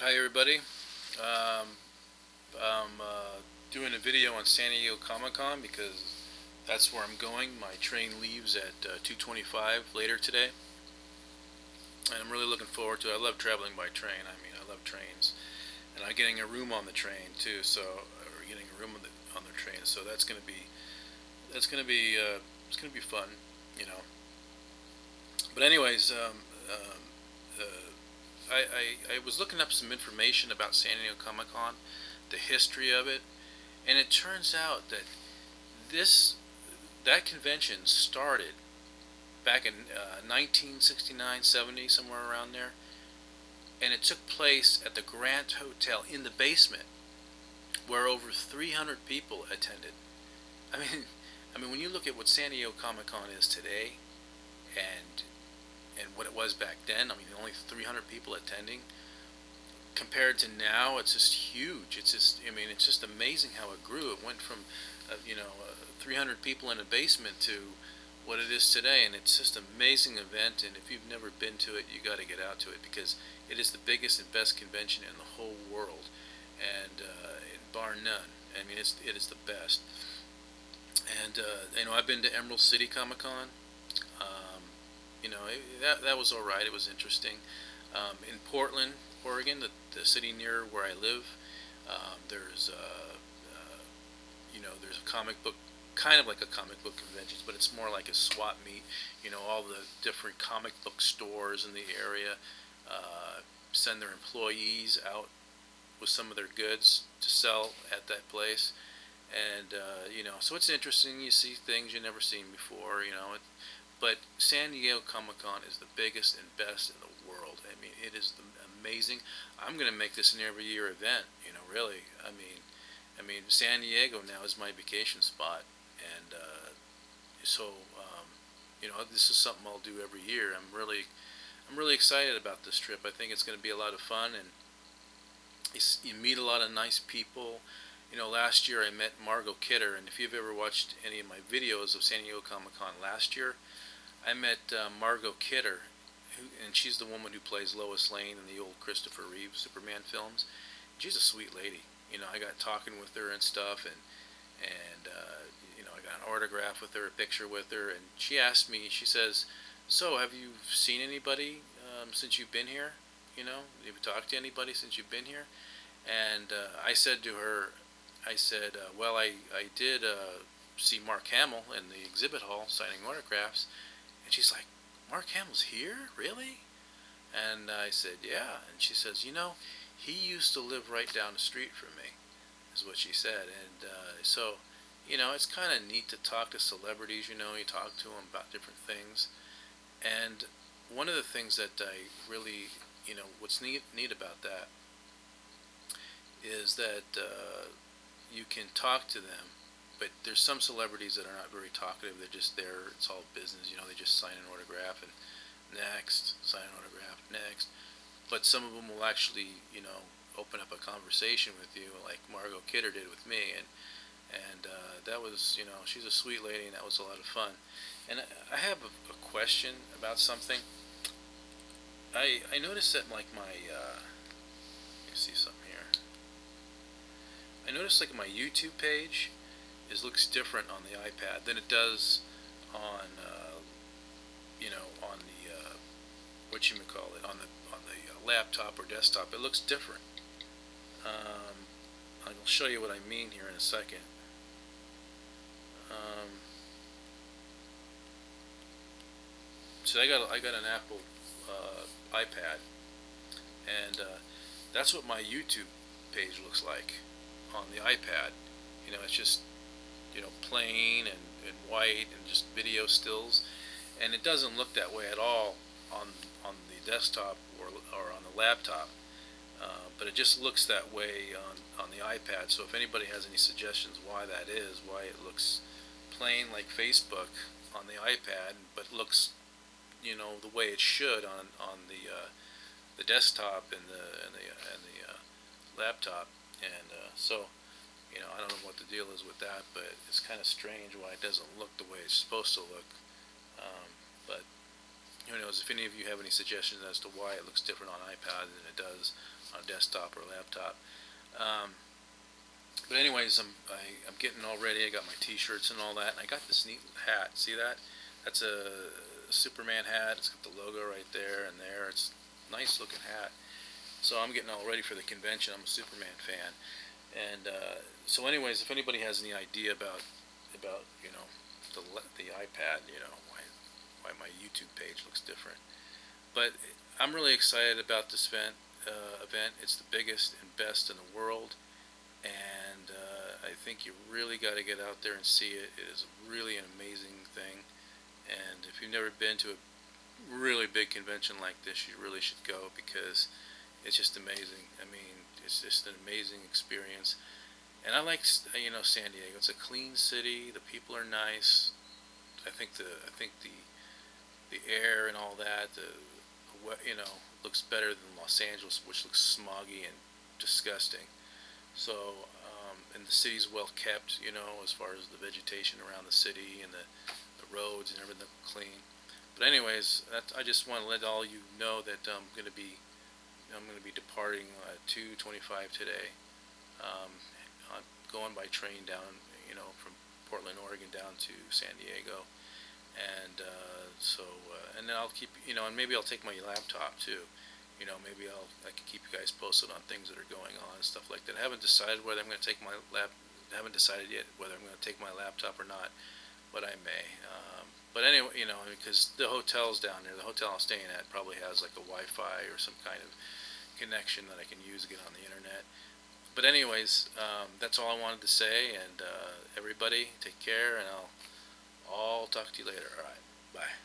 Hi everybody. Um, I'm doing a video on San Diego Comic Con because that's where I'm going. My train leaves at 2:25 later today, and I'm really looking forward to it. I love traveling by train. I mean, I love trains, and I'm getting a room on the train too. So, or getting a room on the train. So that's gonna be it's gonna be fun, you know. But anyways, I was looking up some information about San Diego Comic Con, the history of it, and it turns out that this that convention started back in 1969, 70, somewhere around there, and it took place at the Grant Hotel in the basement, where over 300 people attended. I mean, when you look at what San Diego Comic Con is today, and what it was back then, I mean, only 300 people attending. Compared to now, it's just huge. It's just, I mean, it's just amazing how it grew. It went from, 300 people in a basement to what it is today, and it's just an amazing event. And if you've never been to it, you got to get out to it because it is the biggest and best convention in the whole world, and bar none. I mean, it is the best. And I've been to Emerald City Comic Con. Um, that was all right. It was interesting. In Portland, Oregon, the city near where I live, there's there's a comic book, kind of like a comic book convention, but it's more like a swap meet. All the different comic book stores in the area send their employees out with some of their goods to sell at that place. And so it's interesting. You see things you never seen before. But San Diego Comic Con is the biggest and best in the world. I mean, it is amazing. I'm going to make this an every year event. Really. San Diego now is my vacation spot, and so this is something I'll do every year. I'm really excited about this trip. I think it's going to be a lot of fun, and you meet a lot of nice people. Last year I met Margot Kidder, and if you've ever watched any of my videos of San Diego Comic Con last year, I met Margot Kidder, and she's the woman who plays Lois Lane in the old Christopher Reeve Superman films. She's a sweet lady. I got talking with her and stuff, and I got an autograph with her, a picture with her, and she asked me. She says, "So, have you seen anybody since you've been here? Have you talked to anybody since you've been here?" And I said to her, I said, "Well, I did see Mark Hamill in the exhibit hall signing autographs." And she's like, "Mark Hamill's here? Really?" And I said, "Yeah." And she says, "He used to live right down the street from me," is what she said. And so, it's kind of neat to talk to celebrities. You talk to them about different things. And one of the things that I really, what's neat about that is that you can talk to them, but there's some celebrities that are not very talkative. They're just there. It's all business. They just sign an autograph and next, sign an autograph next. But some of them will actually, open up a conversation with you, like Margot Kidder did with me, and that was, she's a sweet lady, and that was a lot of fun. And I have a question about something. I noticed that like my let me see something here. I noticed like my YouTube page looks different on the iPad than it does on on the what you call it, on the laptop or desktop. It looks different. I'll show you what I mean here in a second. Um, so I got an Apple iPad, and that's what my YouTube page looks like on the iPad. It's just plain and white and just video stills, and it doesn't look that way at all on the desktop or on the laptop. But it just looks that way on the iPad. So if anybody has any suggestions why that is, why it looks plain like Facebook on the iPad, but looks the way it should on the desktop and the laptop, and so I don't know what the deal is with that, but it's kind of strange why it doesn't look the way it's supposed to look. But who knows? If any of you have any suggestions as to why it looks different on iPad than it does on a desktop or laptop. Um, but anyways, I'm getting all ready. I got my T-shirts and all that, and I got this neat hat. See that? That's a Superman hat. It's got the logo right there and there. It's a nice looking hat. So I'm getting all ready for the convention. I'm a Superman fan, and so anyways, if anybody has any idea about the iPad, why my YouTube page looks different, but I'm really excited about this event. It's the biggest and best in the world, and I think you really got to get out there and see it. It is really an amazing thing, and if you've never been to a really big convention like this, you really should go because it's just amazing. I mean, it's just an amazing experience. And I like, San Diego. It's a clean city. The people are nice. I think the air and all that, looks better than Los Angeles, which looks smoggy and disgusting. So, and the city's well kept, as far as the vegetation around the city and the roads and everything clean. But anyways, I just want to let all you know that I'm going to be departing at 2:25 today. I'm going by train down, from Portland, Oregon, down to San Diego, and and then I'll keep, and maybe I'll take my laptop too. Maybe I can keep you guys posted on things that are going on and stuff like that. I haven't decided whether I'm going to take my I haven't decided yet whether I'm going to take my laptop or not, but I may. But anyway, because the hotel's down there, the hotel I'm staying at probably has like a Wi-Fi or some kind of connection that I can use to get on the internet. But anyways, that's all I wanted to say, and everybody take care, and I'll talk to you later. All right, bye.